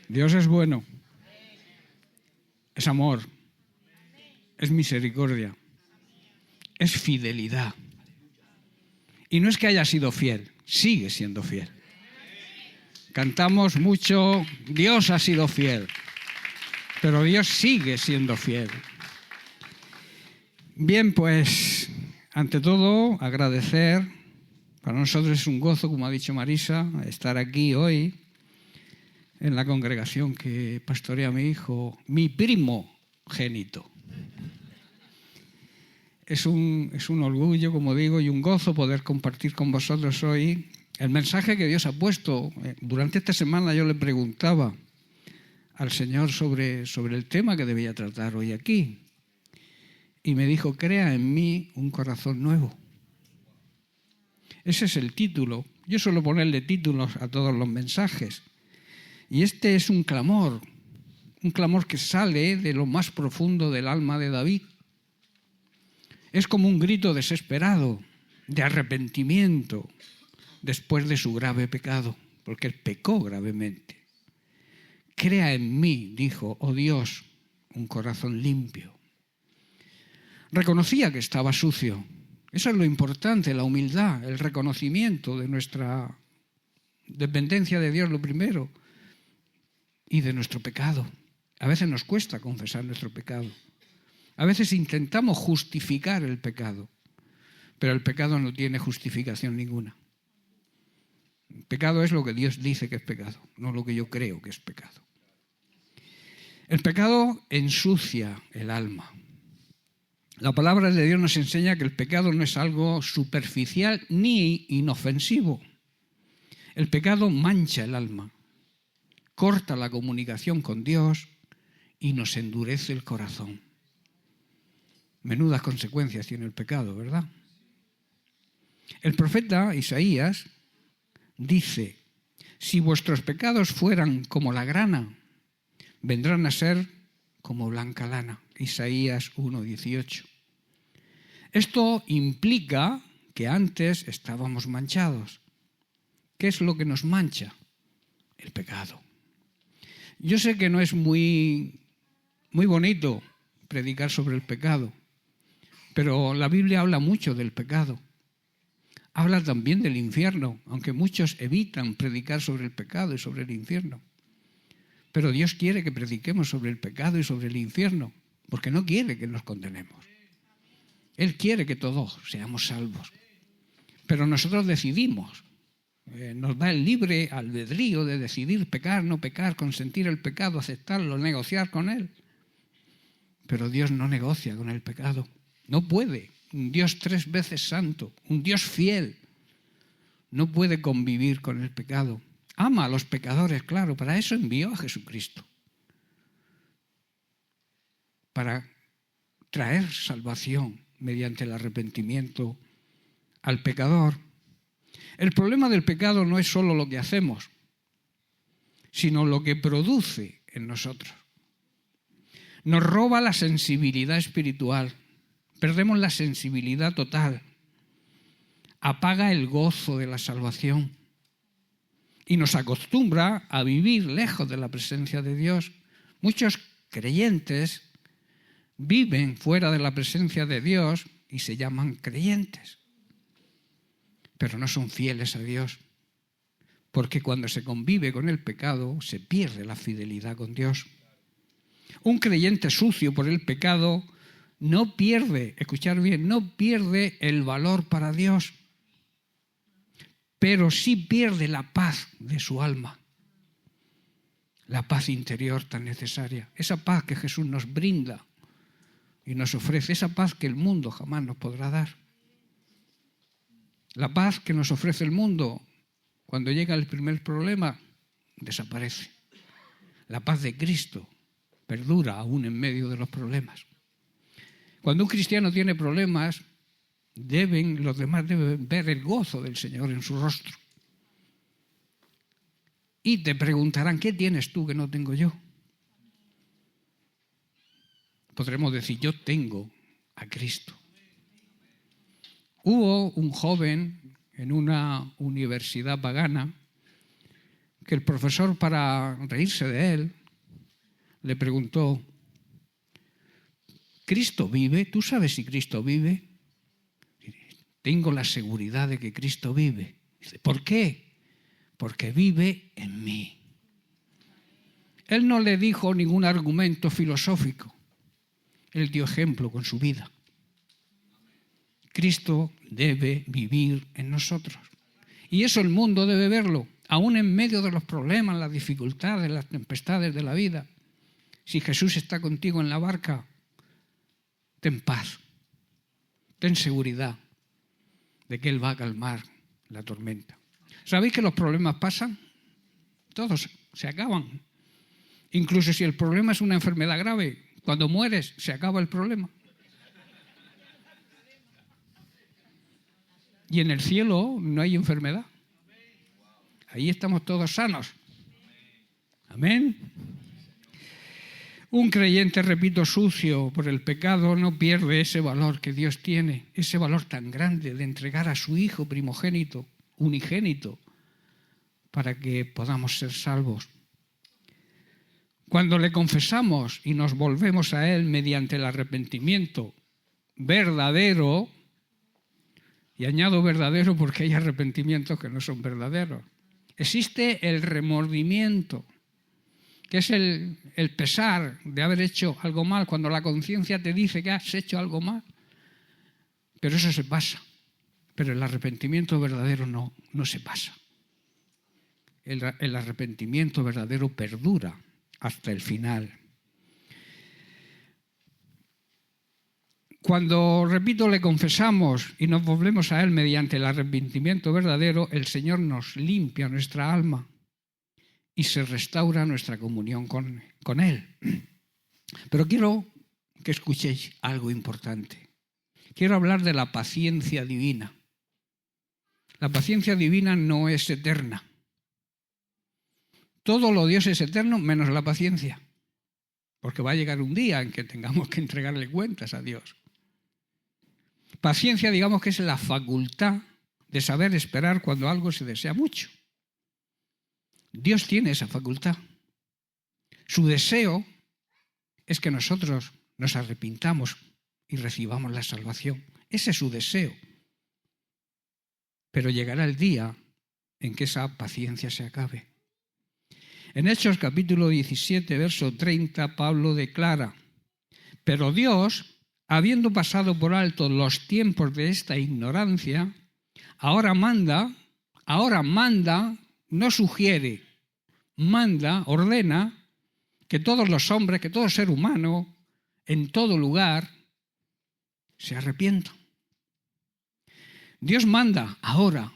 Dios es bueno, es amor, es misericordia, es fidelidad. Y no es que haya sido fiel, sigue siendo fiel. Cantamos mucho, Dios ha sido fiel, pero Dios sigue siendo fiel. Bien, pues, ante todo, agradecer. Para nosotros es un gozo, como ha dicho Marisa, estar aquí hoy en la congregación que pastorea mi hijo, mi primogénito. Es un orgullo, como digo, y un gozo poder compartir con vosotros hoy el mensaje que Dios ha puesto. Durante esta semana yo le preguntaba al Señor sobre el tema que debía tratar hoy aquí. Y me dijo, crea en mí un corazón nuevo. Ese es el título. Yo suelo ponerle títulos a todos los mensajes. Y este es un clamor que sale de lo más profundo del alma de David. Es como un grito desesperado de arrepentimiento después de su grave pecado, porque él pecó gravemente. Crea en mí, dijo, oh Dios, un corazón limpio. Reconocía que estaba sucio. Eso es lo importante, la humildad, el reconocimiento de nuestra dependencia de Dios, lo primero, y de nuestro pecado. A veces nos cuesta confesar nuestro pecado. A veces intentamos justificar el pecado, pero el pecado no tiene justificación ninguna. El pecado es lo que Dios dice que es pecado, no lo que yo creo que es pecado. El pecado ensucia el alma. La palabra de Dios nos enseña que el pecado no es algo superficial ni inofensivo. El pecado mancha el alma, corta la comunicación con Dios y nos endurece el corazón. Menudas consecuencias tiene el pecado, ¿verdad? El profeta Isaías dice, si vuestros pecados fueran como la grana, vendrán a ser como blanca lana. Isaías 1:18. Esto implica que antes estábamos manchados. ¿Qué es lo que nos mancha? El pecado. Yo sé que no es muy bonito predicar sobre el pecado, pero la Biblia habla mucho del pecado. Habla también del infierno, aunque muchos evitan predicar sobre el pecado y sobre el infierno. Pero Dios quiere que prediquemos sobre el pecado y sobre el infierno, porque no quiere que nos condenemos. Él quiere que todos seamos salvos. Pero nosotros decidimos. Nos da el libre albedrío de decidir pecar, no pecar, consentir el pecado, aceptarlo, negociar con él. Pero Dios no negocia con el pecado. No puede. Un Dios 3 veces santo, un Dios fiel, no puede convivir con el pecado. Ama a los pecadores, claro, para eso envió a Jesucristo. Para traer salvación mediante el arrepentimiento al pecador. El problema del pecado no es solo lo que hacemos, sino lo que produce en nosotros. Nos roba la sensibilidad espiritual, perdemos la sensibilidad total, apaga el gozo de la salvación y nos acostumbra a vivir lejos de la presencia de Dios. Muchos creyentes viven fuera de la presencia de Dios y se llaman creyentes, pero no son fieles a Dios, porque cuando se convive con el pecado se pierde la fidelidad con Dios. Un creyente sucio por el pecado no pierde, escuchar bien, no pierde el valor para Dios, pero sí pierde la paz de su alma, la paz interior tan necesaria, esa paz que Jesús nos brinda y nos ofrece, esa paz que el mundo jamás nos podrá dar. La paz que nos ofrece el mundo, cuando llega el primer problema, desaparece. La paz de Cristo perdura aún en medio de los problemas. Cuando un cristiano tiene problemas, los demás deben ver el gozo del Señor en su rostro. Y te preguntarán, ¿qué tienes tú que no tengo yo? Podremos decir, yo tengo a Cristo. Hubo un joven en una universidad pagana que el profesor, para reírse de él, le preguntó: ¿Cristo vive? ¿Tú sabes si Cristo vive? Tengo la seguridad de que Cristo vive. Dice: ¿por qué? Porque vive en mí. Él no le dijo ningún argumento filosófico. Él dio ejemplo con su vida. Cristo debe vivir en nosotros. Y eso el mundo debe verlo, aún en medio de los problemas, las dificultades, las tempestades de la vida. Si Jesús está contigo en la barca, ten paz, ten seguridad de que Él va a calmar la tormenta. ¿Sabéis que los problemas pasan? Todos se acaban. Incluso si el problema es una enfermedad grave, cuando mueres se acaba el problema. Y en el cielo no hay enfermedad. Ahí estamos todos sanos. Amén. Un creyente, repito, sucio por el pecado no pierde ese valor que Dios tiene, ese valor tan grande de entregar a su Hijo primogénito, unigénito, para que podamos ser salvos. Cuando le confesamos y nos volvemos a Él mediante el arrepentimiento verdadero, y añado verdadero porque hay arrepentimientos que no son verdaderos, existe el remordimiento, que es el pesar de haber hecho algo mal, cuando la conciencia te dice que has hecho algo mal. Pero eso se pasa. Pero el arrepentimiento verdadero no se pasa. El arrepentimiento verdadero perdura hasta el final. Cuando, repito, le confesamos y nos volvemos a Él mediante el arrepentimiento verdadero, el Señor nos limpia nuestra alma y se restaura nuestra comunión con Él. Pero quiero que escuchéis algo importante. Quiero hablar de la paciencia divina. La paciencia divina no es eterna. Todo lo de Dios es eterno menos la paciencia. Porque va a llegar un día en que tengamos que entregarle cuentas a Dios. Paciencia, digamos que es la facultad de saber esperar cuando algo se desea mucho. Dios tiene esa facultad. Su deseo es que nosotros nos arrepintamos y recibamos la salvación. Ese es su deseo. Pero llegará el día en que esa paciencia se acabe. En Hechos capítulo 17, verso 30, Pablo declara: pero Dios, habiendo pasado por alto los tiempos de esta ignorancia, ahora manda, no sugiere, manda, ordena que todos los hombres, que todo ser humano, en todo lugar, se arrepientan. Dios manda ahora.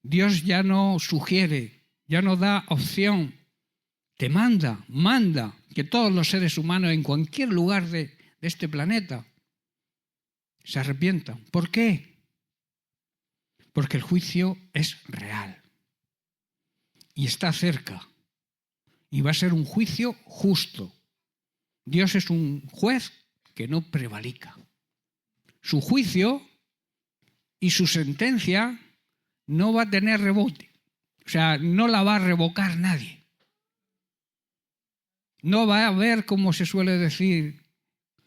Dios ya no sugiere, ya no da opción. Te manda que todos los seres humanos en cualquier lugar de este planeta se arrepientan. ¿Por qué? Porque el juicio es real y está cerca y va a ser un juicio justo. Dios es un juez que no prevarica. Su juicio y su sentencia no va a tener rebote, o sea, no la va a revocar nadie. No va a haber, como se suele decir,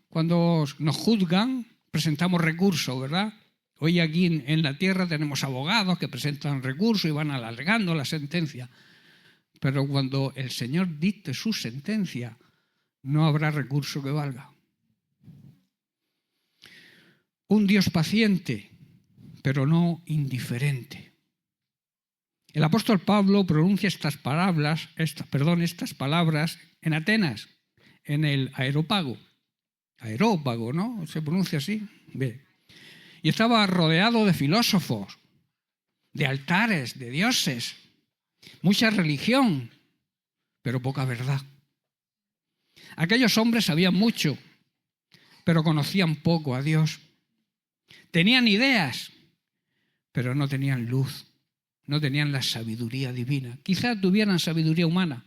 cuando nos juzgan, presentamos recursos, ¿verdad? Hoy aquí en la tierra tenemos abogados que presentan recursos y van alargando la sentencia. Pero cuando el Señor dicte su sentencia, no habrá recurso que valga. Un Dios paciente, pero no indiferente. El apóstol Pablo pronuncia estas palabras en Atenas, en el Areópago, ¿no? Se pronuncia así. Bien. Y estaba rodeado de filósofos, de altares, de dioses, mucha religión, pero poca verdad. Aquellos hombres sabían mucho, pero conocían poco a Dios. Tenían ideas, pero no tenían luz, no tenían la sabiduría divina. Quizás tuvieran sabiduría humana,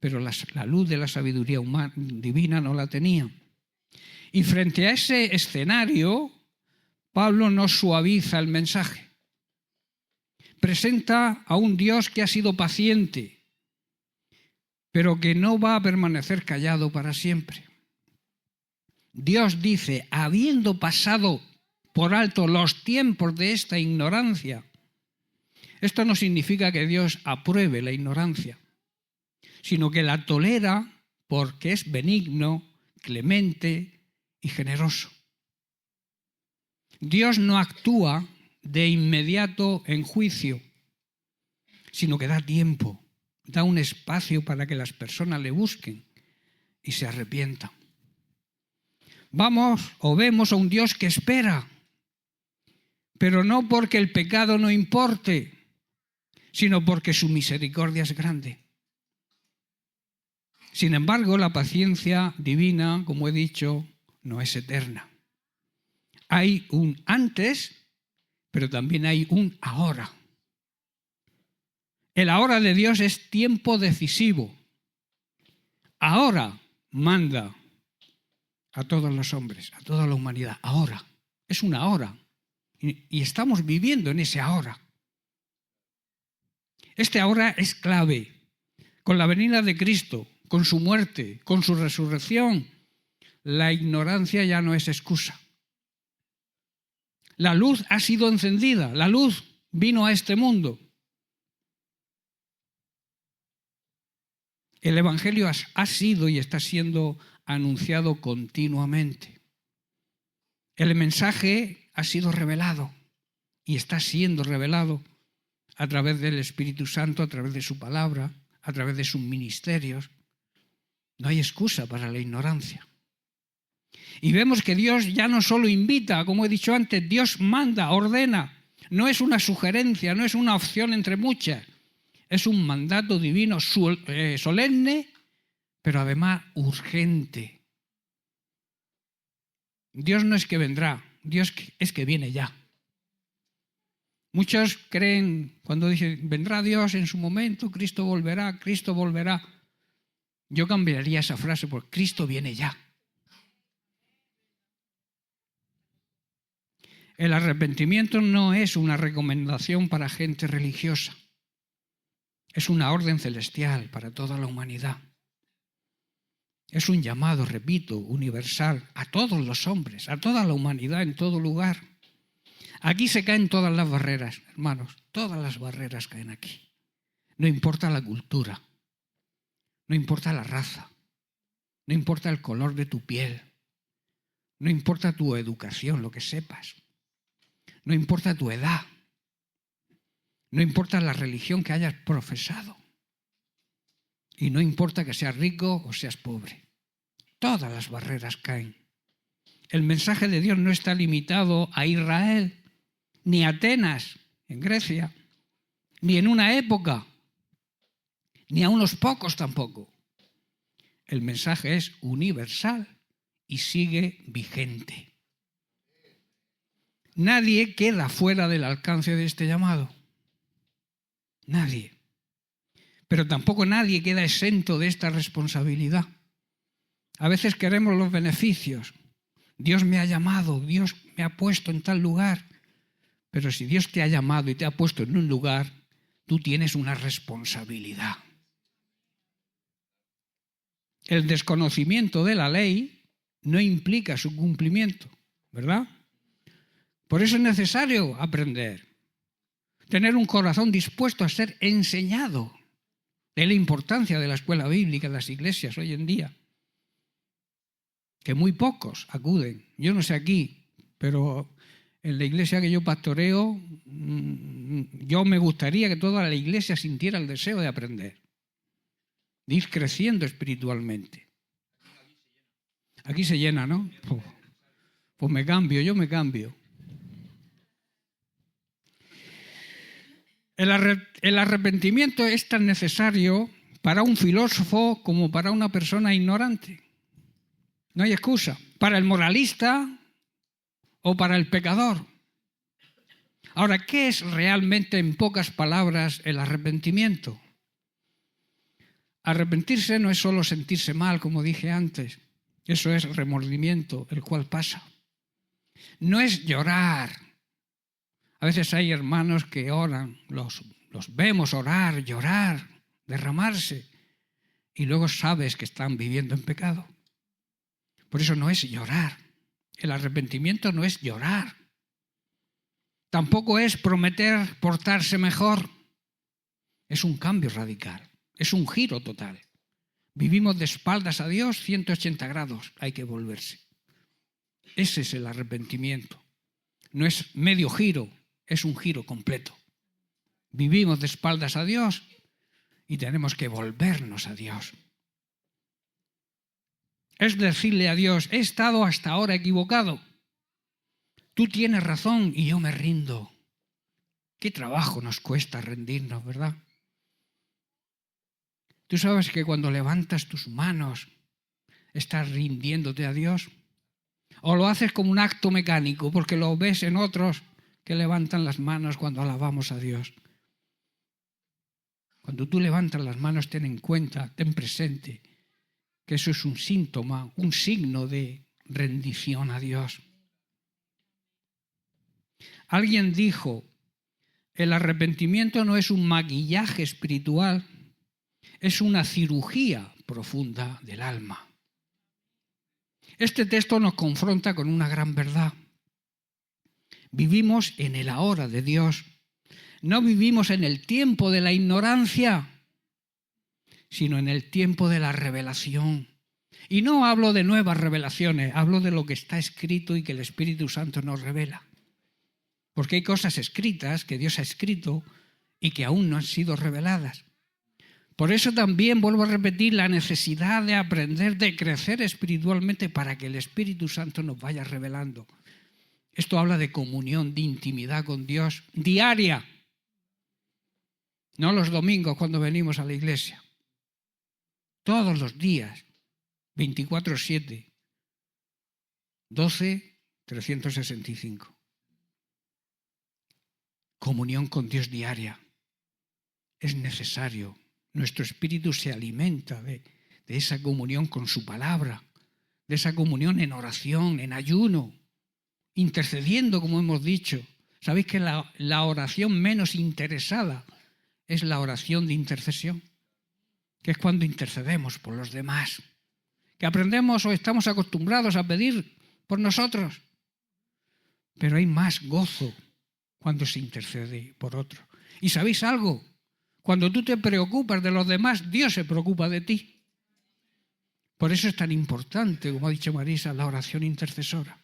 pero la luz de la sabiduría divina no la tenían. Y frente a ese escenario, Pablo no suaviza el mensaje. presenta a un Dios que ha sido paciente, pero que no va a permanecer callado para siempre. Dios dice, habiendo pasado por alto los tiempos de esta ignorancia, esto no significa que Dios apruebe la ignorancia, sino que la tolera porque es benigno, clemente y generoso. Dios no actúa de inmediato en juicio, sino que da tiempo, da un espacio para que las personas le busquen y se arrepientan. Vamos o vemos a un Dios que espera, pero no porque el pecado no importe, sino porque su misericordia es grande. Sin embargo, la paciencia divina, como he dicho, no es eterna. Hay un antes, pero también hay un ahora. El ahora de Dios es tiempo decisivo. Ahora manda a todos los hombres, a toda la humanidad. Ahora. Es una ahora. Y estamos viviendo en ese ahora. Este ahora es clave. Con la venida de Cristo, con su muerte, con su resurrección, la ignorancia ya no es excusa. La luz ha sido encendida, la luz vino a este mundo. El Evangelio ha sido y está siendo anunciado continuamente. El mensaje ha sido revelado y está siendo revelado a través del Espíritu Santo, a través de su palabra, a través de sus ministerios. No hay excusa para la ignorancia. Y vemos que Dios ya no solo invita, como he dicho antes, Dios manda, ordena. No es una sugerencia, no es una opción entre muchas. Es un mandato divino solemne, pero además urgente. Dios no es que vendrá, Dios es que viene ya. Muchos creen, cuando dicen, vendrá Dios en su momento, Cristo volverá, Cristo volverá. Yo cambiaría esa frase por Cristo viene ya. El arrepentimiento no es una recomendación para gente religiosa. Es una orden celestial para toda la humanidad. Es un llamado, repito, universal a todos los hombres, a toda la humanidad en todo lugar. Aquí se caen todas las barreras, hermanos, todas las barreras caen aquí. No importa la cultura, no importa la raza, no importa el color de tu piel, no importa tu educación, lo que sepas, no importa tu edad, no importa la religión que hayas profesado y no importa que seas rico o seas pobre. Todas las barreras caen. El mensaje de Dios no está limitado a Israel, ni a Atenas, en Grecia, ni en una época, ni a unos pocos tampoco. El mensaje es universal y sigue vigente. Nadie queda fuera del alcance de este llamado. Nadie. Pero tampoco nadie queda exento de esta responsabilidad. A veces queremos los beneficios. Dios me ha llamado, Dios me ha puesto en tal lugar. Pero si Dios te ha llamado y te ha puesto en un lugar, tú tienes una responsabilidad. El desconocimiento de la ley no implica su cumplimiento, ¿verdad? Por eso es necesario aprender, tener un corazón dispuesto a ser enseñado de la importancia de la escuela bíblica en las iglesias hoy en día, que muy pocos acuden. Yo no sé aquí, pero en la iglesia que yo pastoreo, yo me gustaría que toda la iglesia sintiera el deseo de aprender, de ir creciendo espiritualmente. Aquí se llena, ¿no? Pues me cambio, yo me cambio. El arrepentimiento es tan necesario para un filósofo como para una persona ignorante. No hay excusa. Para el moralista o para el pecador. Ahora, ¿qué es realmente, en pocas palabras, el arrepentimiento? Arrepentirse no es solo sentirse mal, como dije antes. Eso es remordimiento, el cual pasa. No es llorar. A veces hay hermanos que oran, los vemos orar, llorar, derramarse, y luego sabes que están viviendo en pecado. Por eso no es llorar. El arrepentimiento no es llorar. Tampoco es prometer portarse mejor. Es un cambio radical, es un giro total. Vivimos de espaldas a Dios 180 grados, hay que volverse. Ese es el arrepentimiento. No es medio giro, es un giro completo. Vivimos de espaldas a Dios y tenemos que volvernos a Dios. Es decirle a Dios, he estado hasta ahora equivocado. Tú tienes razón y yo me rindo. Qué trabajo nos cuesta rendirnos, ¿verdad? Tú sabes que cuando levantas tus manos, estás rindiéndote a Dios. O lo haces como un acto mecánico, porque lo ves en otros que levantan las manos cuando alabamos a Dios. Cuando tú levantas las manos, ten en cuenta, ten presente, que eso es un síntoma, un signo de rendición a Dios. Alguien dijo, el arrepentimiento no es un maquillaje espiritual, es una cirugía profunda del alma. Este texto nos confronta con una gran verdad. Vivimos en el ahora de Dios. No vivimos en el tiempo de la ignorancia, sino en el tiempo de la revelación. Y no hablo de nuevas revelaciones, hablo de lo que está escrito y que el Espíritu Santo nos revela. Porque hay cosas escritas que Dios ha escrito y que aún no han sido reveladas. Por eso también vuelvo a repetir la necesidad de aprender, de crecer espiritualmente para que el Espíritu Santo nos vaya revelando. Esto habla de comunión, de intimidad con Dios diaria. No los domingos cuando venimos a la iglesia. Todos los días, 24/7, 12/365. Comunión con Dios diaria. Es necesario. Nuestro espíritu se alimenta de esa comunión con su palabra, de esa comunión en oración, en ayuno, intercediendo, como hemos dicho. ¿Sabéis que la oración menos interesada es la oración de intercesión? Que es cuando intercedemos por los demás. Que aprendemos o estamos acostumbrados a pedir por nosotros. Pero hay más gozo cuando se intercede por otro. ¿Y sabéis algo? Cuando tú te preocupas de los demás, Dios se preocupa de ti. Por eso es tan importante, como ha dicho Marisa, la oración intercesora.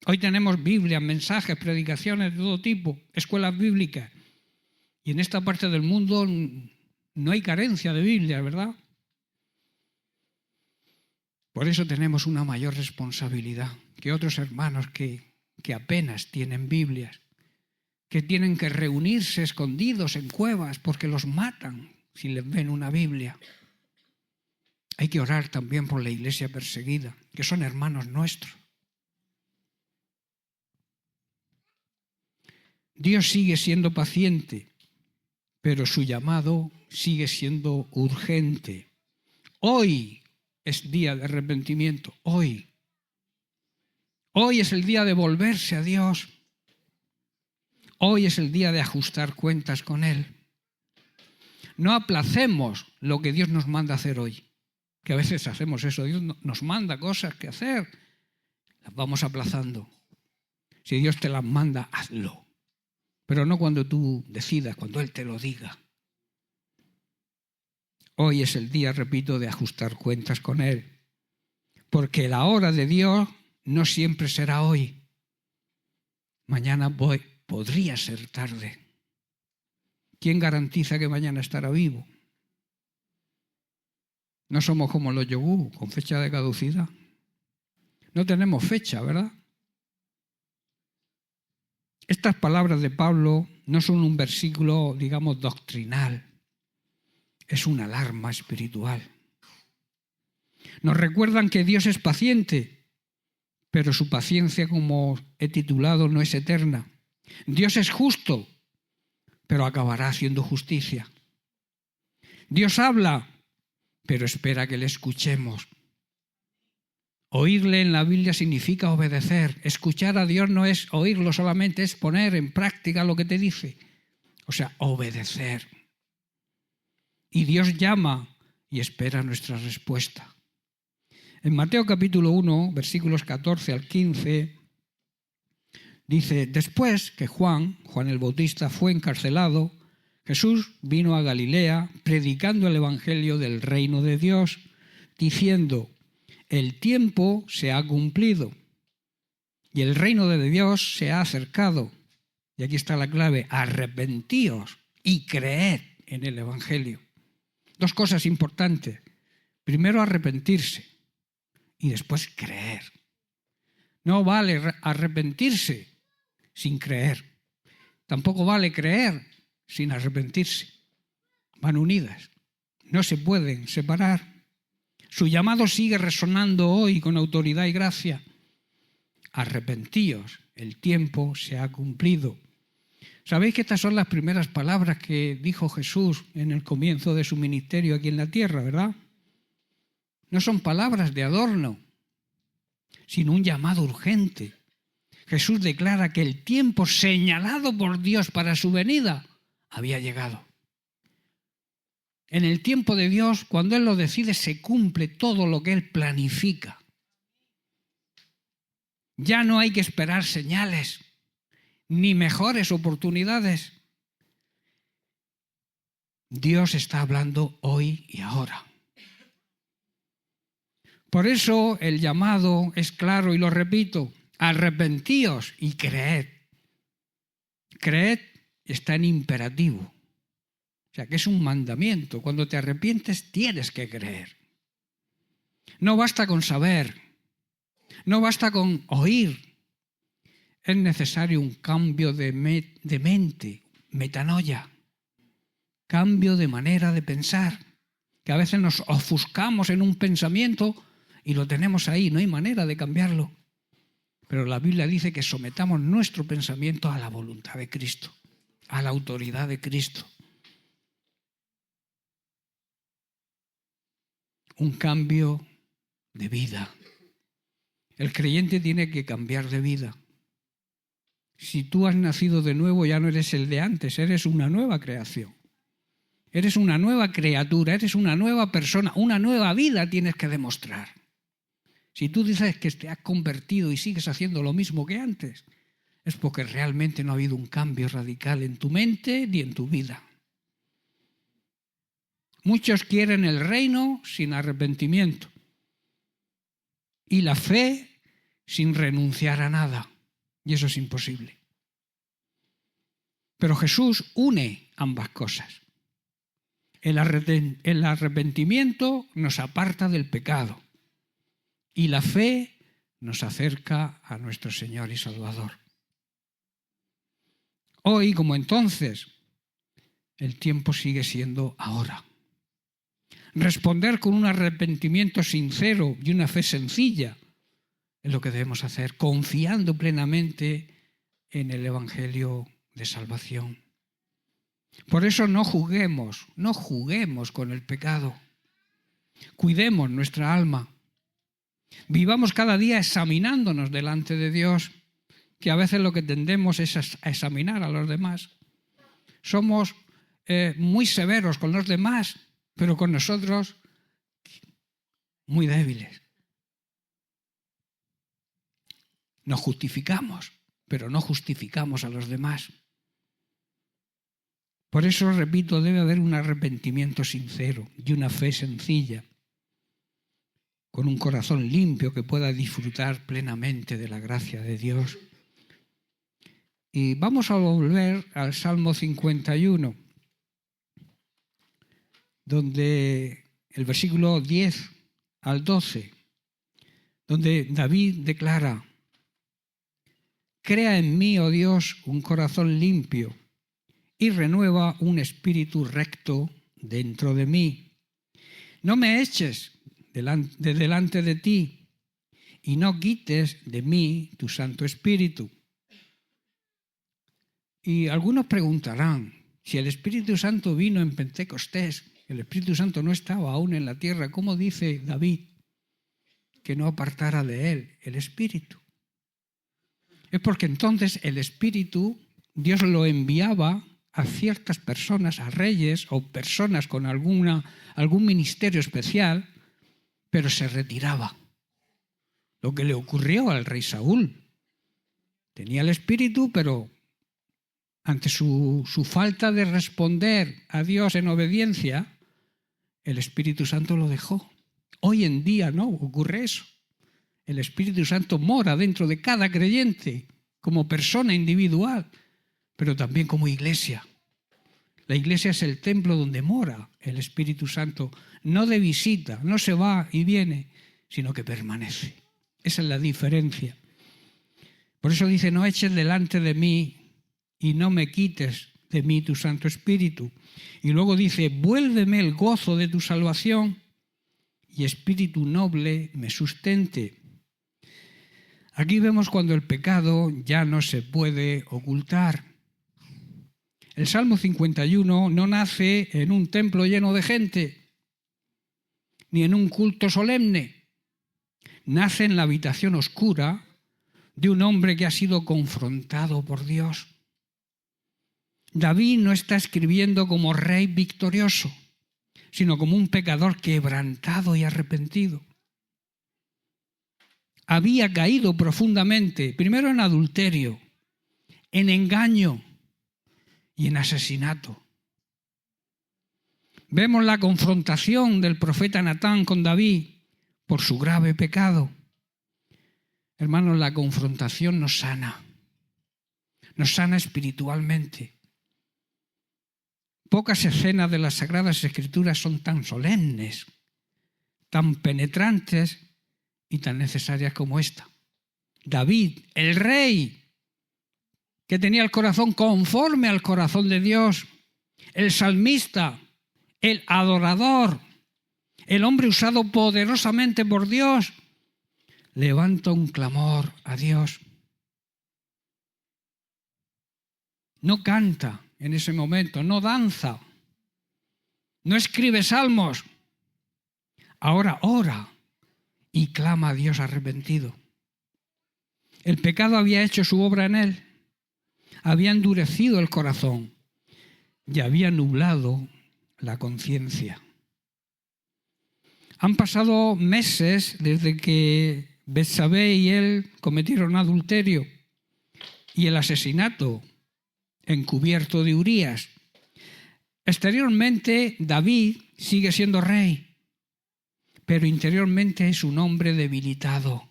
Hoy tenemos Biblias, mensajes, predicaciones de todo tipo, escuelas bíblicas. Y en esta parte del mundo no hay carencia de Biblias, ¿verdad? Por eso tenemos una mayor responsabilidad que otros hermanos que apenas tienen Biblias, que tienen que reunirse escondidos en cuevas porque los matan si les ven una Biblia. Hay que orar también por la iglesia perseguida, que son hermanos nuestros. Dios sigue siendo paciente, pero su llamado sigue siendo urgente. Hoy es día de arrepentimiento, hoy. Hoy es el día de volverse a Dios. Hoy es el día de ajustar cuentas con Él. No aplacemos lo que Dios nos manda hacer hoy, que a veces hacemos eso. Dios nos manda cosas que hacer, las vamos aplazando. Si Dios te las manda, hazlo. Pero no cuando tú decidas, cuando Él te lo diga. Hoy es el día, repito, de ajustar cuentas con Él. Porque la hora de Dios no siempre será hoy. Mañana podría ser tarde. ¿Quién garantiza que mañana estará vivo? No somos como los yogures, con fecha de caducidad. No tenemos fecha, ¿verdad? Estas palabras de Pablo no son un versículo, digamos, doctrinal. Es una alarma espiritual. Nos recuerdan que Dios es paciente, pero su paciencia, como he titulado, no es eterna. Dios es justo, pero acabará haciendo justicia. Dios habla, pero espera que le escuchemos. Oírle en la Biblia significa obedecer. Escuchar a Dios no es oírlo solamente, es poner en práctica lo que te dice. O sea, obedecer. Y Dios llama y espera nuestra respuesta. En Mateo capítulo 1, versículos 14 al 15, dice: después que Juan el Bautista, fue encarcelado, Jesús vino a Galilea predicando el evangelio del reino de Dios, diciendo: el tiempo se ha cumplido y el reino de Dios se ha acercado. Y aquí está la clave: arrepentíos y creed en el evangelio. Dos cosas importantes. Primero, arrepentirse y después creer. No vale arrepentirse sin creer. Tampoco vale creer sin arrepentirse. Van unidas. No se pueden separar. Su llamado sigue resonando hoy con autoridad y gracia. Arrepentíos, el tiempo se ha cumplido. ¿Sabéis que estas son las primeras palabras que dijo Jesús en el comienzo de su ministerio aquí en la tierra, verdad? No son palabras de adorno, sino un llamado urgente. Jesús declara que el tiempo señalado por Dios para su venida había llegado. En el tiempo de Dios, cuando Él lo decide, se cumple todo lo que Él planifica. Ya no hay que esperar señales ni mejores oportunidades. Dios está hablando hoy y ahora. Por eso el llamado es claro y lo repito: arrepentíos y creed. Creed está en imperativo, o sea que es un mandamiento. Cuando te arrepientes tienes que creer. No basta con saber, no basta con oír. Es necesario un cambio de mente, metanoia, cambio de manera de pensar, que a veces nos ofuscamos en un pensamiento y lo tenemos ahí, no hay manera de cambiarlo. Pero la Biblia dice que sometamos nuestro pensamiento a la voluntad de Cristo, a la autoridad de Cristo. Un cambio de vida. El creyente tiene que cambiar de vida. Si tú has nacido de nuevo, ya no eres el de antes, eres una nueva creación. Eres una nueva criatura, eres una nueva persona, una nueva vida tienes que demostrar. Si tú dices que te has convertido y sigues haciendo lo mismo que antes, es porque realmente no ha habido un cambio radical en tu mente ni en tu vida. Muchos quieren el reino sin arrepentimiento y la fe sin renunciar a nada. Y eso es imposible. Pero Jesús une ambas cosas. El arrepentimiento nos aparta del pecado y la fe nos acerca a nuestro Señor y Salvador. Hoy, como entonces, el tiempo sigue siendo ahora. Responder con un arrepentimiento sincero y una fe sencilla es lo que debemos hacer, confiando plenamente en el Evangelio de salvación. Por eso no juguemos con el pecado. Cuidemos nuestra alma. Vivamos cada día examinándonos delante de Dios, que a veces lo que tendemos es a examinar a los demás. Somos muy severos con los demás, pero con nosotros muy débiles. Nos justificamos, pero no justificamos a los demás. Por eso, repito, debe haber un arrepentimiento sincero y una fe sencilla, con un corazón limpio que pueda disfrutar plenamente de la gracia de Dios. Y vamos a volver al Salmo 51, donde el versículo 10 al 12, donde David declara: crea en mí, oh Dios, un corazón limpio y renueva un espíritu recto dentro de mí. No me eches de delante de ti y no quites de mí tu Santo Espíritu. Y algunos preguntarán, si el Espíritu Santo vino en Pentecostés, el Espíritu Santo no estaba aún en la tierra, ¿cómo dice David? que no apartara de él el Espíritu. Es porque entonces el Espíritu, Dios lo enviaba a ciertas personas, a reyes o personas con algún ministerio especial, pero se retiraba. Lo que le ocurrió al rey Saúl. Tenía el Espíritu, pero ante su falta de responder a Dios en obediencia, el Espíritu Santo lo dejó. Hoy en día no ocurre eso. El Espíritu Santo mora dentro de cada creyente como persona individual, pero también como iglesia. La iglesia es el templo donde mora el Espíritu Santo, no de visita, no se va y viene, sino que permanece. Esa es la diferencia. Por eso dice, no eches delante de mí y no me quites de mí tu Santo Espíritu. Y luego dice, vuélveme el gozo de tu salvación y espíritu noble me sustente. Aquí vemos cuando el pecado ya no se puede ocultar. El Salmo 51 no nace en un templo lleno de gente, ni en un culto solemne. Nace en la habitación oscura de un hombre que ha sido confrontado por Dios. David no está escribiendo como rey victorioso, sino como un pecador quebrantado y arrepentido. Había caído profundamente, primero en adulterio, en engaño y en asesinato. Vemos la confrontación del profeta Natán con David por su grave pecado. Hermanos, la confrontación nos sana espiritualmente. Pocas escenas de las Sagradas Escrituras son tan solemnes, tan penetrantes y tan necesarias como esta. David, el rey, que tenía el corazón conforme al corazón de Dios, el salmista, el adorador, el hombre usado poderosamente por Dios, levanta un clamor a Dios. No canta en ese momento, no danza, no escribe salmos. Ahora ora y clama a Dios arrepentido. El pecado había hecho su obra en él, había endurecido el corazón y había nublado la conciencia. Han pasado meses desde que Betsabé y él cometieron adulterio y el asesinato encubierto de Urías. Exteriormente, David sigue siendo rey, pero interiormente es un hombre debilitado,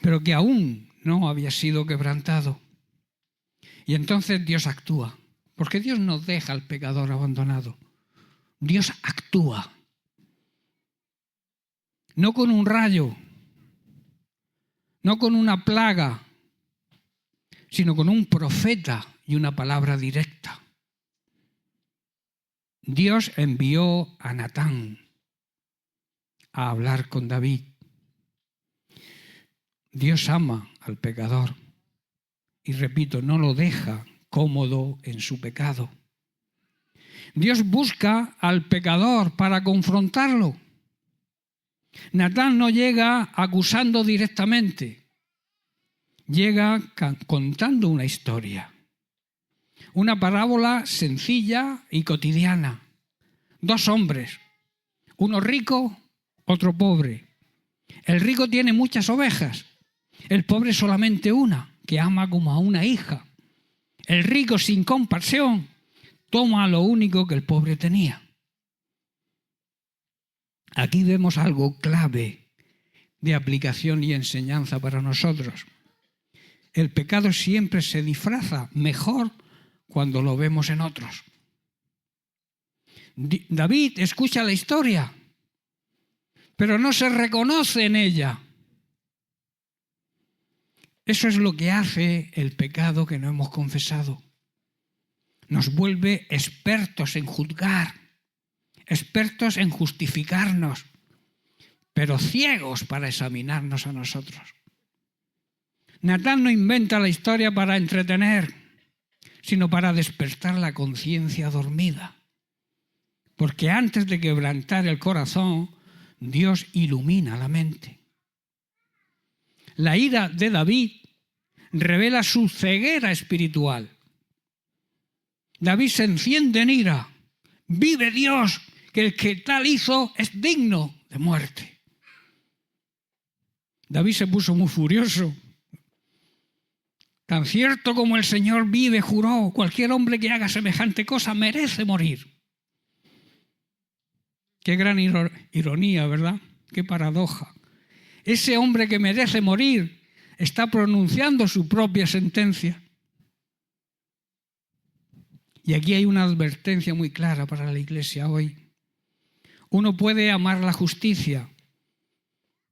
pero que aún no había sido quebrantado. Y entonces Dios actúa, porque Dios no deja al pecador abandonado. Dios actúa. No con un rayo, no con una plaga, sino con un profeta y una palabra directa. Dios envió a Natán a hablar con David. Dios ama al pecador y, repito, no lo deja cómodo en su pecado. Dios busca al pecador para confrontarlo. Natán no llega acusando directamente, llega contando una historia, una parábola sencilla y cotidiana. Dos hombres, uno rico, otro pobre. El rico tiene muchas ovejas, el pobre solamente una, que ama como a una hija. El rico, sin compasión, toma lo único que el pobre tenía. Aquí vemos algo clave de aplicación y enseñanza para nosotros. El pecado siempre se disfraza mejor cuando lo vemos en otros. David escucha la historia, pero no se reconoce en ella. Eso es lo que hace el pecado que no hemos confesado. Nos vuelve expertos en juzgar, expertos en justificarnos, pero ciegos para examinarnos a nosotros. Natán no inventa la historia para entretener, sino para despertar la conciencia dormida. Porque antes de quebrantar el corazón, Dios ilumina la mente. La ira de David revela su ceguera espiritual. David se enciende en ira. Vive Dios, que el que tal hizo es digno de muerte. David se puso muy furioso. Tan cierto como el Señor vive, juró, cualquier hombre que haga semejante cosa merece morir. Qué gran ironía, ¿verdad? Qué paradoja. Ese hombre que merece morir está pronunciando su propia sentencia. Y aquí hay una advertencia muy clara para la Iglesia hoy. Uno puede amar la justicia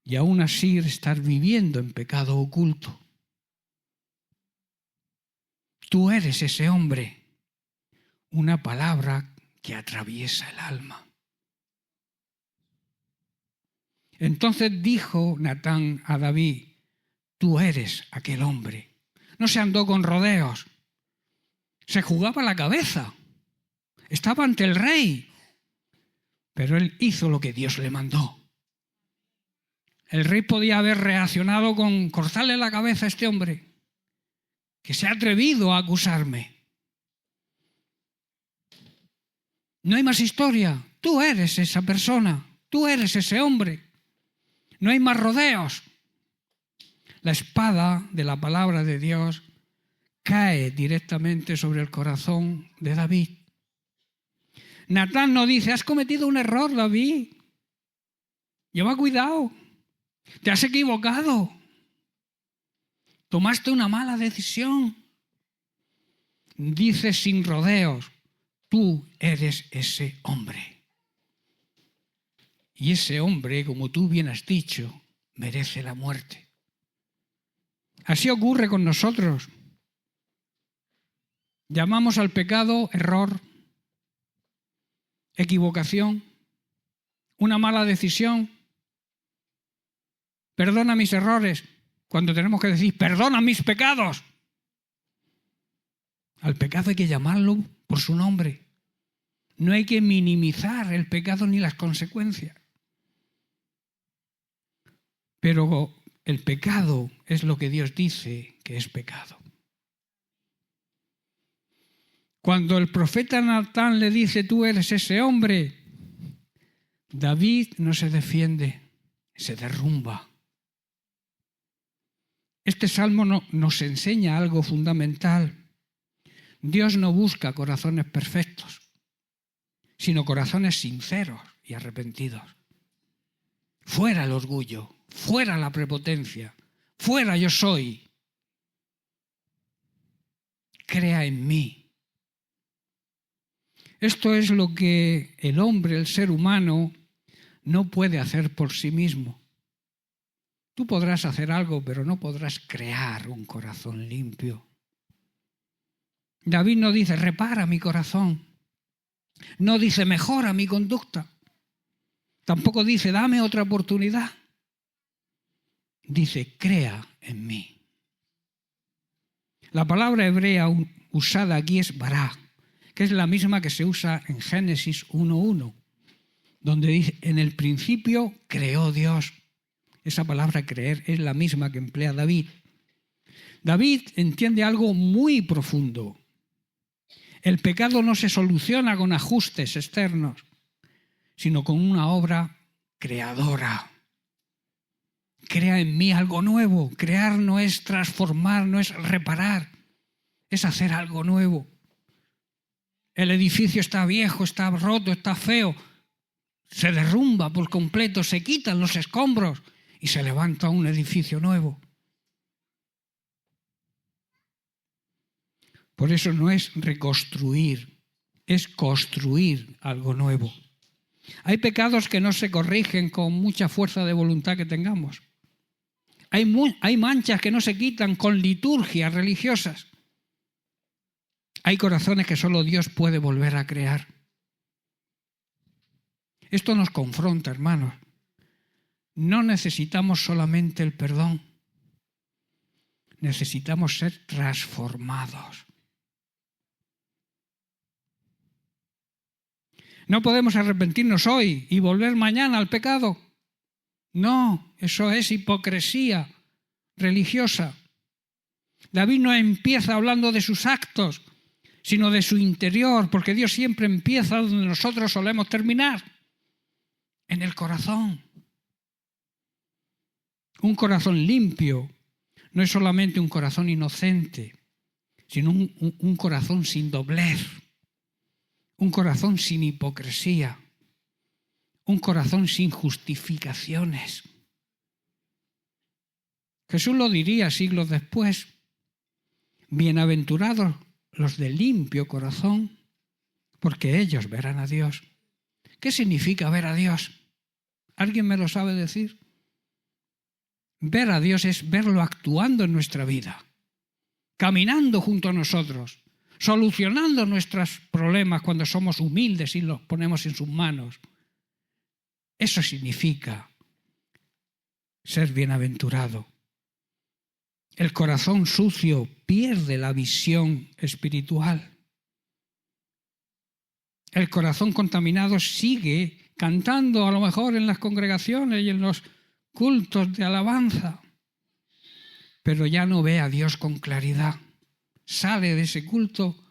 y aún así estar viviendo en pecado oculto. Tú eres ese hombre, una palabra que atraviesa el alma. Entonces dijo Natán a David, tú eres aquel hombre. No se andó con rodeos, se jugaba la cabeza, estaba ante el rey, pero él hizo lo que Dios le mandó. El rey podía haber reaccionado con cortarle la cabeza a este hombre, que se ha atrevido a acusarme. No hay más historia, tú eres esa persona, tú eres ese hombre. No hay más rodeos. La espada de la palabra de Dios cae directamente sobre el corazón de David. Natán no dice, has cometido un error, David. Lleva cuidado. Te has equivocado. Tomaste una mala decisión. Dice sin rodeos, tú eres ese hombre. Y ese hombre, como tú bien has dicho, merece la muerte. Así ocurre con nosotros. Llamamos al pecado error, equivocación, una mala decisión. Perdona mis errores, cuando tenemos que decir, perdona mis pecados. Al pecado hay que llamarlo por su nombre. No hay que minimizar el pecado ni las consecuencias. Pero el pecado es lo que Dios dice que es pecado. Cuando el profeta Natán le dice, tú eres ese hombre, David no se defiende, se derrumba. Este salmo nos enseña algo fundamental. Dios no busca corazones perfectos, sino corazones sinceros y arrepentidos. Fuera el orgullo, fuera la prepotencia, fuera yo soy. Crea en mí. Esto es lo que el hombre, el ser humano, no puede hacer por sí mismo. Tú podrás hacer algo, pero no podrás crear un corazón limpio. David no dice, repara mi corazón. No dice, mejora mi conducta. Tampoco dice, dame otra oportunidad. Dice, crea en mí. La palabra hebrea usada aquí es bará, que es la misma que se usa en Génesis 1:1, donde dice, en el principio creó Dios. Esa palabra creer es la misma que emplea David. David entiende algo muy profundo. El pecado no se soluciona con ajustes externos, sino con una obra creadora. Crea en mí algo nuevo. Crear no es transformar, no es reparar, es hacer algo nuevo. El edificio está viejo, está roto, está feo. Se derrumba por completo, se quitan los escombros y se levanta un edificio nuevo. Por eso no es reconstruir, es construir algo nuevo. Hay pecados que no se corrigen con mucha fuerza de voluntad que tengamos. Hay manchas que no se quitan con liturgias religiosas. Hay corazones que solo Dios puede volver a crear. Esto nos confronta, hermanos. No necesitamos solamente el perdón. Necesitamos ser transformados. No podemos arrepentirnos hoy y volver mañana al pecado. No, eso es hipocresía religiosa. David no empieza hablando de sus actos, sino de su interior, porque Dios siempre empieza donde nosotros solemos terminar, en el corazón. Un corazón limpio no es solamente un corazón inocente, sino un corazón sin doblez, un corazón sin hipocresía, un corazón sin justificaciones. Jesús lo diría siglos después: bienaventurados los de limpio corazón, porque ellos verán a Dios. ¿Qué significa ver a Dios? ¿Alguien me lo sabe decir? Ver a Dios es verlo actuando en nuestra vida, caminando junto a nosotros, solucionando nuestros problemas cuando somos humildes y los ponemos en sus manos. Eso significa ser bienaventurado. El corazón sucio pierde la visión espiritual. El corazón contaminado sigue cantando a lo mejor en las congregaciones y en los cultos de alabanza, pero ya no ve a Dios con claridad. Sale de ese culto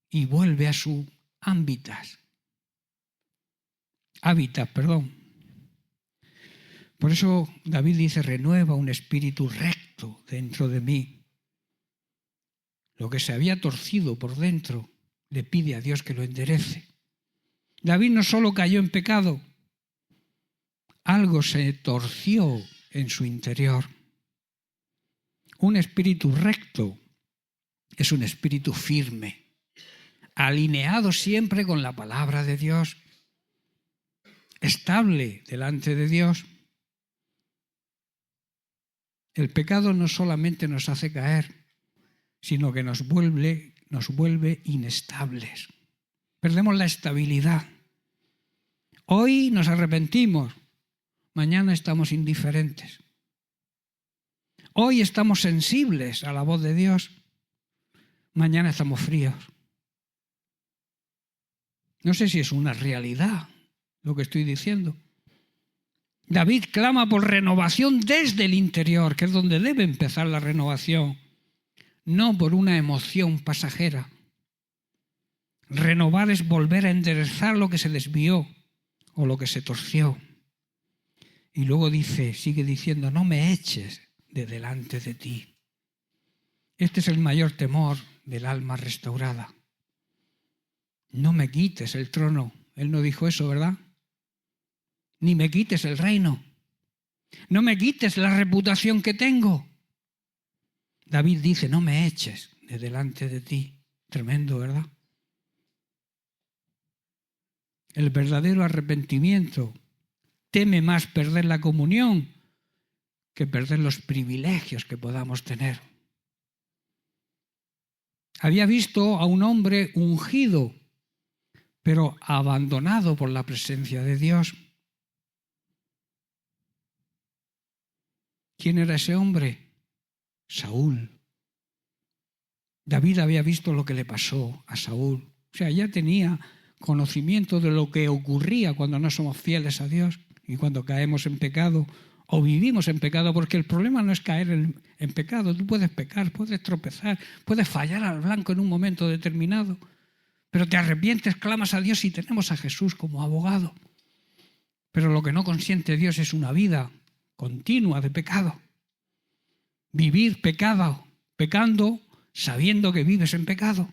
y vuelve a su hábitat. Por eso David dice: renueva un espíritu recto dentro de mí. Lo que se había torcido por dentro le pide a Dios que lo enderece. David no solo cayó en pecado, algo se torció en su interior. Un espíritu recto es un espíritu firme, alineado siempre con la palabra de Dios, estable delante de Dios. El pecado no solamente nos hace caer, sino que nos vuelve inestables. Perdemos la estabilidad. Hoy nos arrepentimos, mañana estamos indiferentes. Hoy estamos sensibles a la voz de Dios, mañana estamos fríos. No sé si es una realidad lo que estoy diciendo. David clama por renovación desde el interior, que es donde debe empezar la renovación, no por una emoción pasajera. Renovar es volver a enderezar lo que se desvió o lo que se torció. Y luego sigue diciendo: no me eches de delante de ti. Este es el mayor temor del alma restaurada. No me quites el trono. Él no dijo eso, ¿verdad? Ni me quites el reino. No me quites la reputación que tengo. David dice: no me eches de delante de ti. Tremendo, ¿verdad? El verdadero arrepentimiento teme más perder la comunión que perder los privilegios que podamos tener. Había visto a un hombre ungido, pero abandonado por la presencia de Dios. ¿Quién era ese hombre? Saúl. David había visto lo que le pasó a Saúl. O sea, ya tenía conocimiento de lo que ocurría cuando no somos fieles a Dios y cuando caemos en pecado o vivimos en pecado, porque el problema no es caer en pecado. Tú puedes pecar, puedes tropezar, puedes fallar al blanco en un momento determinado, pero te arrepientes, clamas a Dios y tenemos a Jesús como abogado. Pero lo que no consiente Dios es una vida continua de pecado. Vivir pecando, sabiendo que vives en pecado.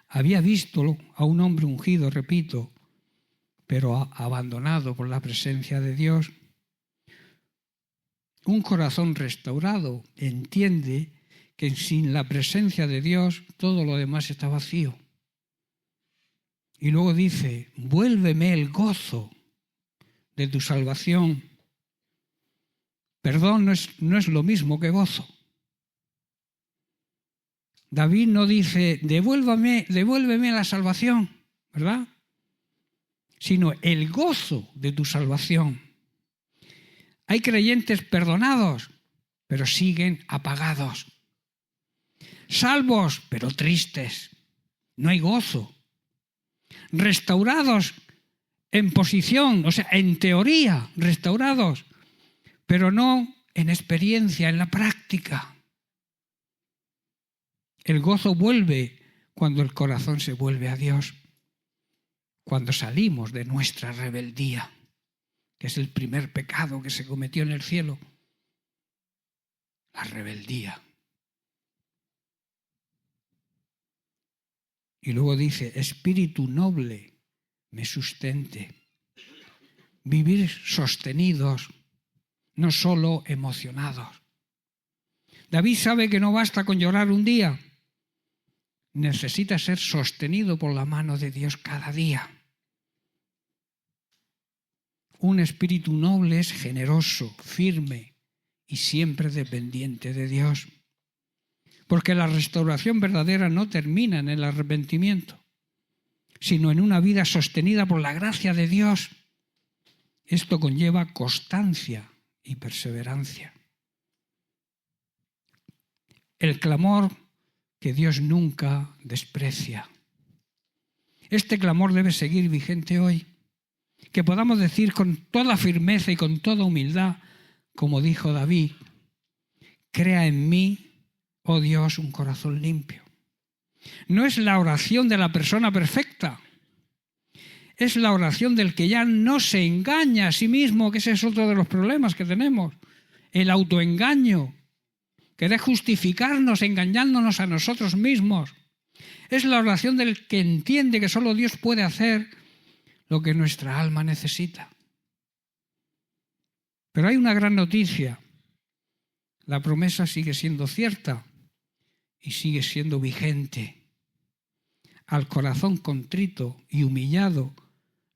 Había visto a un hombre ungido, repito, pero abandonado por la presencia de Dios. Un corazón restaurado entiende que sin la presencia de Dios todo lo demás está vacío. Y luego dice: vuélveme el gozo de tu salvación. Perdón no es lo mismo que gozo. David no dice: devuélveme la salvación, ¿verdad? Sino el gozo de tu salvación. Hay creyentes perdonados, pero siguen apagados. Salvos, pero tristes. No hay gozo. Restaurados, en posición, o sea, en teoría, restaurados, pero no en experiencia, en la práctica. El gozo vuelve cuando el corazón se vuelve a Dios, cuando salimos de nuestra rebeldía, que es el primer pecado que se cometió en el cielo, la rebeldía. Y luego dice, espíritu noble me sustente. Vivir sostenidos, no solo emocionados. David sabe que no basta con llorar un día. Necesita ser sostenido por la mano de Dios cada día. Un espíritu noble es generoso, firme y siempre dependiente de Dios. Porque la restauración verdadera no termina en el arrepentimiento, sino en una vida sostenida por la gracia de Dios. Esto conlleva constancia y perseverancia. El clamor que Dios nunca desprecia. Este clamor debe seguir vigente hoy. Que podamos decir con toda firmeza y con toda humildad, como dijo David, crea en mí, oh Dios, un corazón limpio. No es la oración de la persona perfecta, es la oración del que ya no se engaña a sí mismo, que ese es otro de los problemas que tenemos, el autoengaño. Querer justificarnos engañándonos a nosotros mismos. Es la oración del que entiende que solo Dios puede hacer lo que nuestra alma necesita. Pero hay una gran noticia. La promesa sigue siendo cierta y sigue siendo vigente. Al corazón contrito y humillado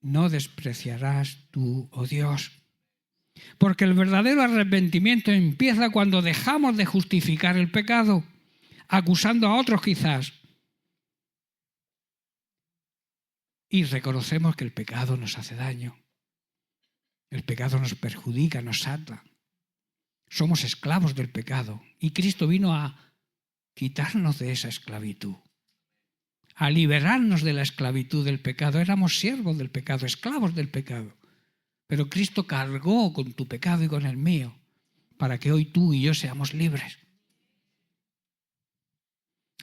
no despreciarás tú, oh Dios. Porque el verdadero arrepentimiento empieza cuando dejamos de justificar el pecado, acusando a otros quizás, y reconocemos que el pecado nos hace daño. El pecado nos perjudica, nos ata. Somos esclavos del pecado y Cristo vino a quitarnos de esa esclavitud, a liberarnos de la esclavitud del pecado. Éramos siervos del pecado, esclavos del pecado. Pero Cristo cargó con tu pecado y con el mío para que hoy tú y yo seamos libres.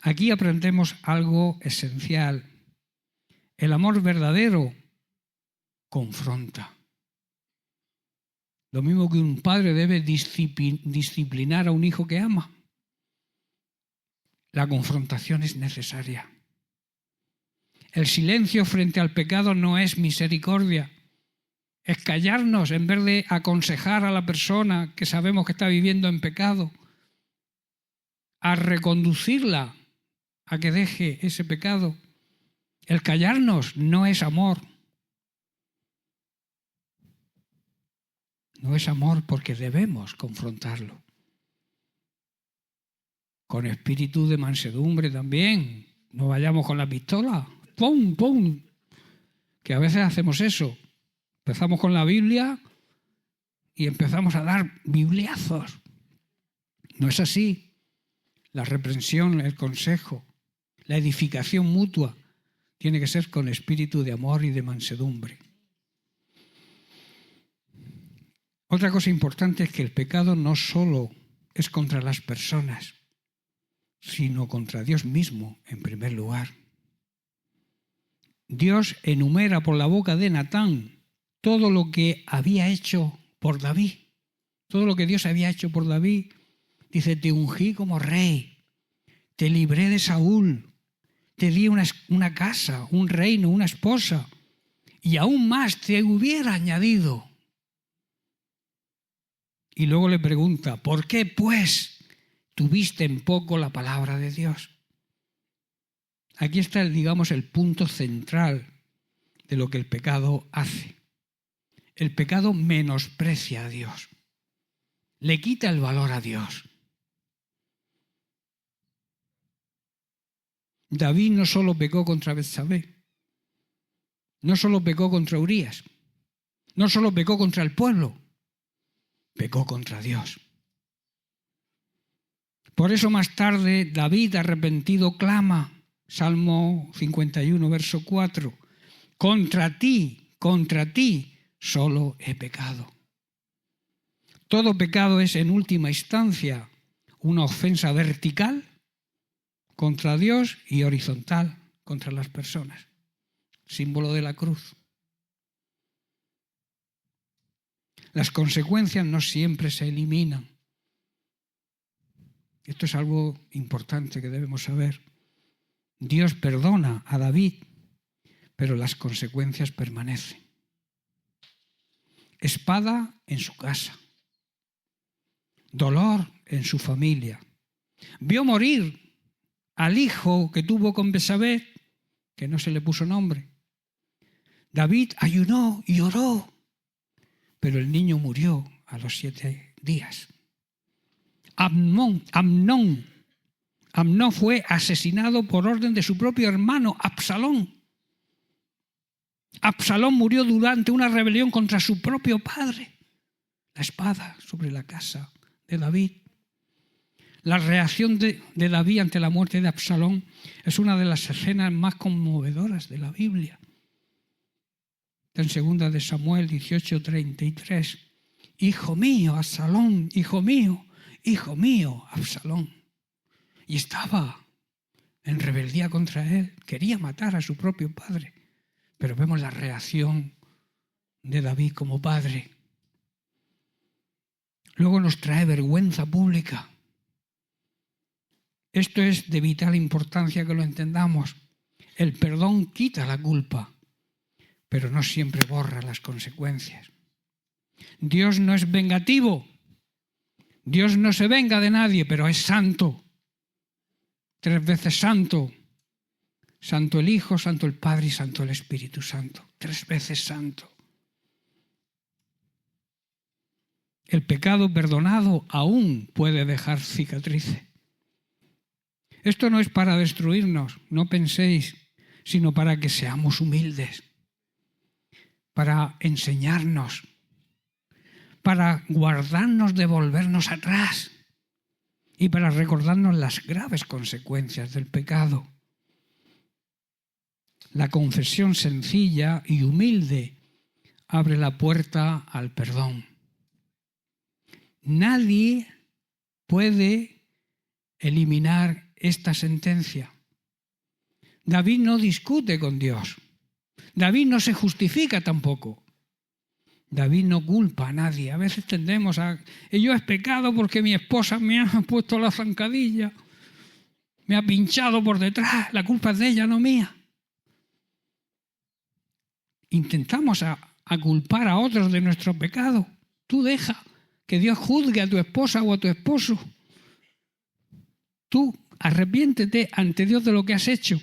Aquí aprendemos algo esencial. El amor verdadero confronta. Lo mismo que un padre debe disciplinar a un hijo que ama. La confrontación es necesaria. El silencio frente al pecado no es misericordia. Es callarnos en vez de aconsejar a la persona que sabemos que está viviendo en pecado, a reconducirla a que deje ese pecado. El callarnos no es amor. No es amor porque debemos confrontarlo. Con espíritu de mansedumbre también. No vayamos con la pistola. ¡Pum, pum! Que a veces hacemos eso. Empezamos con la Biblia y empezamos a dar bibliazos. No es así. La reprensión, el consejo, la edificación mutua tiene que ser con espíritu de amor y de mansedumbre. Otra cosa importante es que el pecado no solo es contra las personas, sino contra Dios mismo en primer lugar. Dios enumera por la boca de Natán todo lo que había hecho por David, todo lo que Dios había hecho por David. Dice, te ungí como rey, te libré de Saúl, te di una casa, un reino, una esposa, y aún más te hubiera añadido. Y luego le pregunta, ¿por qué pues tuviste en poco la palabra de Dios? Aquí está, digamos, el punto central de lo que el pecado hace. El pecado menosprecia a Dios, le quita el valor a Dios. David no solo pecó contra Betsabé, no solo pecó contra Urías, no solo pecó contra el pueblo, pecó contra Dios. Por eso más tarde David, arrepentido, clama, Salmo 51, verso 4, contra ti, contra ti solo he pecado. Todo pecado es en última instancia una ofensa vertical contra Dios y horizontal contra las personas. Símbolo de la cruz. Las consecuencias no siempre se eliminan. Esto es algo importante que debemos saber. Dios perdona a David, pero las consecuencias permanecen. Espada en su casa. Dolor en su familia. Vio morir al hijo que tuvo con Betsabé, que no se le puso nombre. David ayunó y oró, pero el niño murió a los 7 días. Amnón fue asesinado por orden de su propio hermano, Absalón. Absalón murió durante una rebelión contra su propio padre. La espada sobre la casa de David. La reacción de David ante la muerte de Absalón es una de las escenas más conmovedoras de la Biblia. En 2 de Samuel 18:33. Hijo mío, Absalón, hijo mío, Absalón. Y estaba en rebeldía contra él. Quería matar a su propio padre. Pero vemos la reacción de David como padre. Luego nos trae vergüenza pública. Esto es de vital importancia que lo entendamos. El perdón quita la culpa, pero no siempre borra las consecuencias. Dios no es vengativo. Dios no se venga de nadie, pero es santo. 3 veces santo. Santo el Hijo, santo el Padre y santo el Espíritu Santo. 3 veces santo. El pecado perdonado aún puede dejar cicatrices. Esto no es para destruirnos, no penséis, sino para que seamos humildes, para enseñarnos, para guardarnos de volvernos atrás y para recordarnos las graves consecuencias del pecado. La confesión sencilla y humilde abre la puerta al perdón. Nadie puede eliminar esta sentencia. David no discute con Dios. David no se justifica tampoco. David no culpa a nadie. A veces tendemos a... Yo he pecado porque mi esposa me ha puesto la zancadilla, me ha pinchado por detrás. La culpa es de ella, no mía. Intentamos a culpar a otros de nuestro pecado. Tú deja que Dios juzgue a tu esposa o a tu esposo. Tú arrepiéntete ante Dios de lo que has hecho.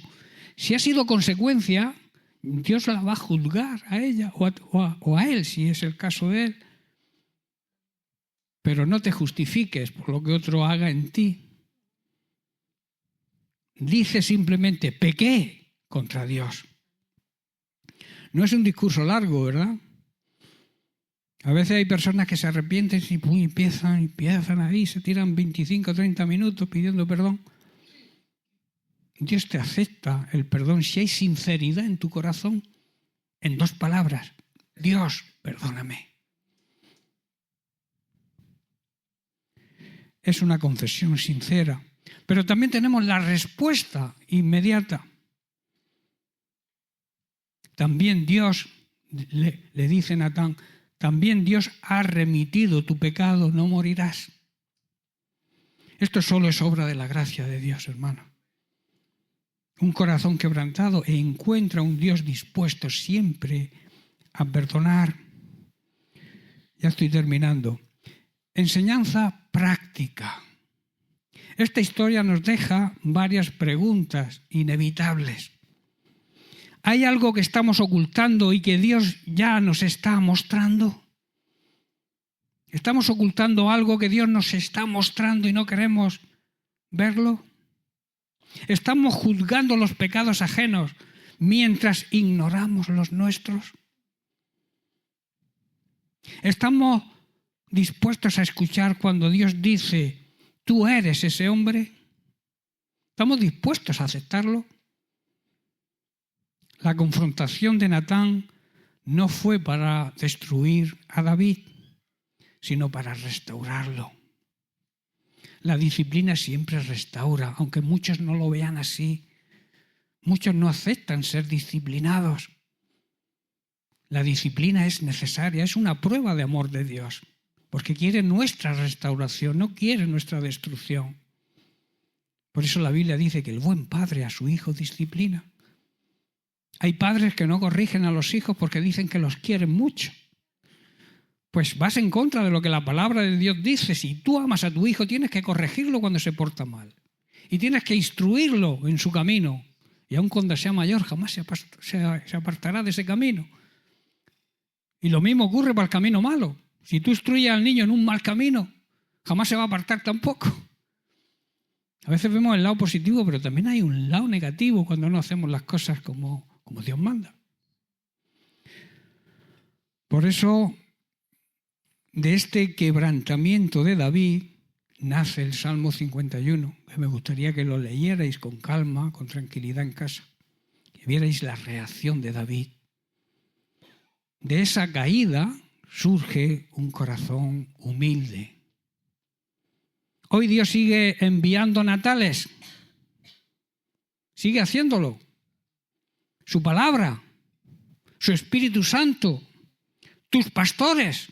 Si ha sido consecuencia, Dios la va a juzgar a ella o a él, si es el caso de él. Pero no te justifiques por lo que otro haga en ti. Dice simplemente, pequé contra Dios. No es un discurso largo, ¿verdad? A veces hay personas que se arrepienten y empiezan ahí, se tiran 25 o 30 minutos pidiendo perdón. Dios te acepta el perdón si hay sinceridad en tu corazón, en 2 palabras. Dios, perdóname. Es una confesión sincera. Pero también tenemos la respuesta inmediata. También Dios, le dice Natán, también Dios ha remitido tu pecado, no morirás. Esto solo es obra de la gracia de Dios, hermano. Un corazón quebrantado encuentra un Dios dispuesto siempre a perdonar. Ya estoy terminando. Enseñanza práctica. Esta historia nos deja varias preguntas inevitables. ¿Hay algo que estamos ocultando y que Dios ya nos está mostrando? ¿Estamos ocultando algo que Dios nos está mostrando y no queremos verlo? ¿Estamos juzgando los pecados ajenos mientras ignoramos los nuestros? ¿Estamos dispuestos a escuchar cuando Dios dice, tú eres ese hombre? ¿Estamos dispuestos a aceptarlo? La confrontación de Natán no fue para destruir a David, sino para restaurarlo. La disciplina siempre restaura, aunque muchos no lo vean así. Muchos no aceptan ser disciplinados. La disciplina es necesaria, es una prueba de amor de Dios, porque quiere nuestra restauración, no quiere nuestra destrucción. Por eso la Biblia dice que el buen padre a su hijo disciplina. Hay padres que no corrigen a los hijos porque dicen que los quieren mucho. Pues vas en contra de lo que la palabra de Dios dice. Si tú amas a tu hijo, tienes que corregirlo cuando se porta mal. Y tienes que instruirlo en su camino. Y aun cuando sea mayor, jamás se apartará de ese camino. Y lo mismo ocurre para el camino malo. Si tú instruyes al niño en un mal camino, jamás se va a apartar tampoco. A veces vemos el lado positivo, pero también hay un lado negativo cuando no hacemos las cosas como Dios manda. Por eso, de este quebrantamiento de David nace el Salmo 51, que me gustaría que lo leyerais con calma, con tranquilidad en casa, que vierais la reacción de David. De esa caída surge un corazón humilde. Hoy Dios sigue enviando natales, sigue haciéndolo. Su palabra, su Espíritu Santo, tus pastores.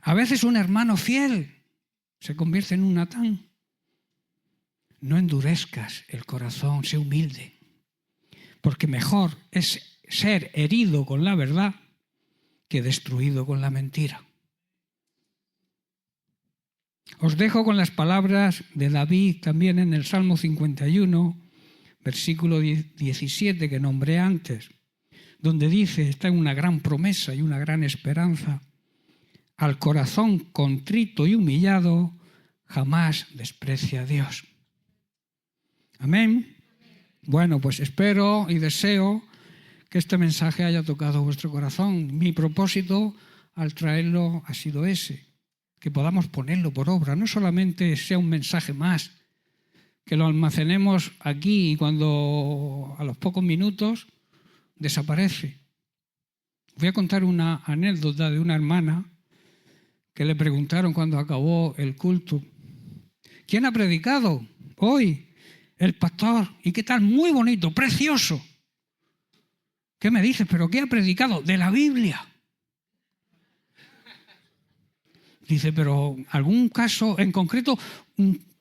A veces un hermano fiel se convierte en un Natán. No endurezcas el corazón, sé humilde, porque mejor es ser herido con la verdad que destruido con la mentira. Os dejo con las palabras de David también en el Salmo 51, versículo 17 que nombré antes, donde dice, está en una gran promesa y una gran esperanza: al corazón contrito y humillado jamás desprecia a Dios. Amén. Bueno, pues espero y deseo que este mensaje haya tocado vuestro corazón. Mi propósito al traerlo ha sido ese, que podamos ponerlo por obra, no solamente sea un mensaje más, que lo almacenemos aquí y cuando a los pocos minutos desaparece. Voy a contar una anécdota de una hermana que le preguntaron cuando acabó el culto: ¿quién ha predicado hoy? El pastor. ¿Y qué tal? Muy bonito, precioso. ¿Qué me dices? ¿Pero qué ha predicado? De la Biblia. Dice, pero algún caso en concreto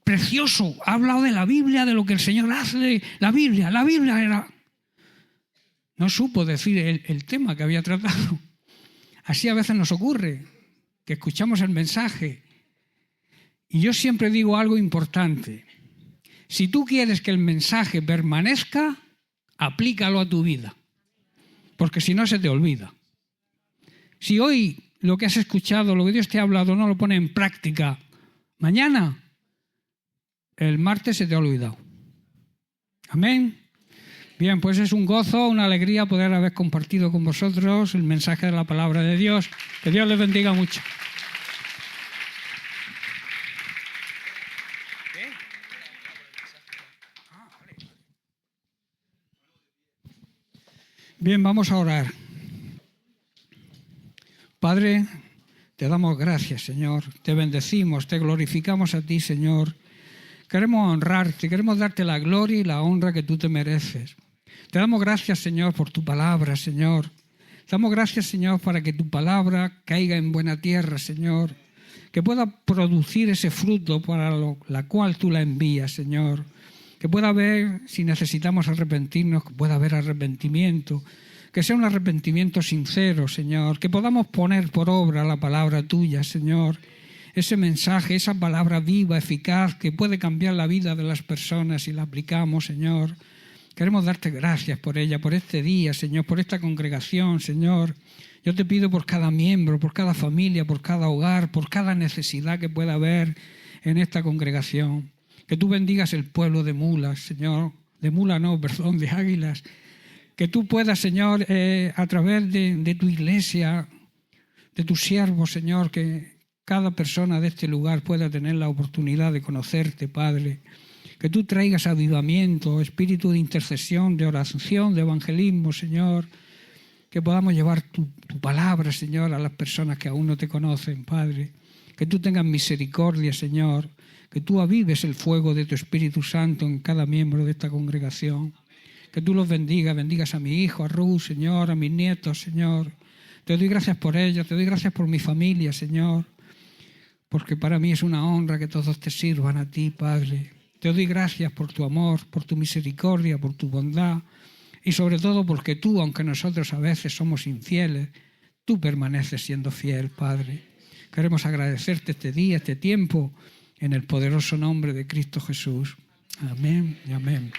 precioso. Ha hablado de la Biblia, de lo que el Señor hace. La Biblia era... No supo decir el tema que había tratado. Así a veces nos ocurre, que escuchamos el mensaje. Y yo siempre digo algo importante. Si tú quieres que el mensaje permanezca, aplícalo a tu vida. Porque si no, se te olvida. Si hoy lo que has escuchado, lo que Dios te ha hablado, no lo pone en práctica, mañana, el martes se te ha olvidado. Amén. Bien, pues es un gozo, una alegría poder haber compartido con vosotros el mensaje de la palabra de Dios. Que Dios les bendiga mucho. Bien, vamos a orar. Padre, te damos gracias, Señor. Te bendecimos, te glorificamos a ti, Señor. Queremos honrarte, queremos darte la gloria y la honra que tú te mereces. Te damos gracias, Señor, por tu palabra, Señor. Te damos gracias, Señor, para que tu palabra caiga en buena tierra, Señor. Que pueda producir ese fruto para la cual tú la envías, Señor. Que pueda haber, si necesitamos arrepentirnos, que pueda haber arrepentimiento. Que sea un arrepentimiento sincero, Señor. Que podamos poner por obra la palabra tuya, Señor. Ese mensaje, esa palabra viva, eficaz, que puede cambiar la vida de las personas si la aplicamos, Señor. Queremos darte gracias por ella, por este día, Señor, por esta congregación, Señor. Yo te pido por cada miembro, por cada familia, por cada hogar, por cada necesidad que pueda haber en esta congregación. Que tú bendigas el pueblo de Mulas, Señor. De Águilas. Que tú puedas, Señor, a través de tu iglesia, de tus siervos, Señor, que cada persona de este lugar pueda tener la oportunidad de conocerte, Padre. Que tú traigas avivamiento, espíritu de intercesión, de oración, de evangelismo, Señor. que podamos llevar tu palabra, Señor, a las personas que aún no te conocen, Padre. Que tú tengas misericordia, Señor, que tú avives el fuego de tu Espíritu Santo en cada miembro de esta congregación. Que tú los bendigas a mi hijo, a Ruth, Señor, a mis nietos, Señor. Te doy gracias por ellos, te doy gracias por mi familia, Señor, porque para mí es una honra que todos te sirvan a ti, Padre. Te doy gracias por tu amor, por tu misericordia, por tu bondad y sobre todo porque tú, aunque nosotros a veces somos infieles, tú permaneces siendo fiel, Padre. Queremos agradecerte este día, este tiempo, en el poderoso nombre de Cristo Jesús. Amén y amén.